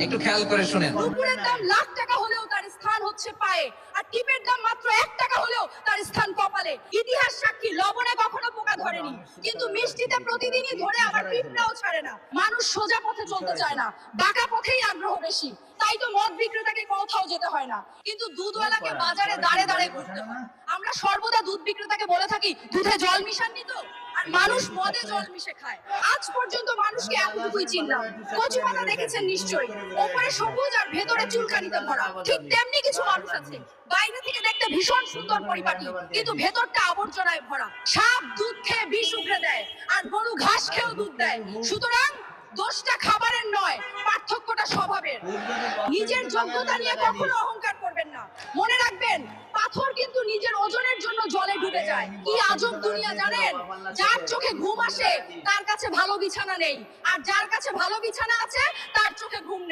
একটু খেয়াল করে শুনেন। কুকুরের দাম লাখ টাকা হলেও তার স্থান হচ্ছে পায়ে, আর টিপের দাম মাত্র 1 টাকা হলেও তার স্থান কপালে। ইতিহাস সাক্ষী, লবণে কখনো পোকা ধরেনি, কিন্তু মিষ্টিতে প্রতিদিনই ধরে আবার পিঁপড়াও ছাড়ে না। মানুষ সোজা পথে চলতে চায় না, বাঁকা পথেই আগ্রহ বেশি। তাই তো মদ বিক্রেতাকে কোথাও যেতে হয় না, কিন্তু দুধওয়ালাকে বাজারে দাঁড়ে দাঁড়ে ঘুরতে হয়। আমরা সর্বদা দুধ বিক্রেতাকে বলে থাকি, দুধে জল মিশাননি তো? আর মানুষ মদে জল মিশে খায়। আজ পর্যন্ত মানুষকে এতটুকুই চিনলাম। কচু পাতা দেখেছেন নিশ্চয়ই, ওপরে সবুজ আর ভেতরে চুলকানিতে ভরা। ঠিক তেমনি কিছু মানুষ আছে, বাইরে থেকে দেখতে ভীষণ সুন্দর পরিপাটি, কিন্তু ভেতরটা আবর্জনায় ভরা। সাপ দুধ খেয়ে বিষ উগরে দেয়, আর গরু ঘাস খেয়েও দুধ দেয়। সুতরাং দোষটা খাবারের নয়, পার্থক্যটা স্বভাবের। নিজের যোগ্যতা নিয়ে কখনো অহংকার করবেন না। মনে রাখবেন, পাথর কিন্তু নিজের ওজনের জন্য জলে ডুবে যায়। কি আজব দুনিয়া জানেন? যার চোখে ঘুম আসে তার কাছে ভালো বিছানা নেই, আর যার কাছে ভালো বিছানা আছে তার চোখে ঘুম নেই।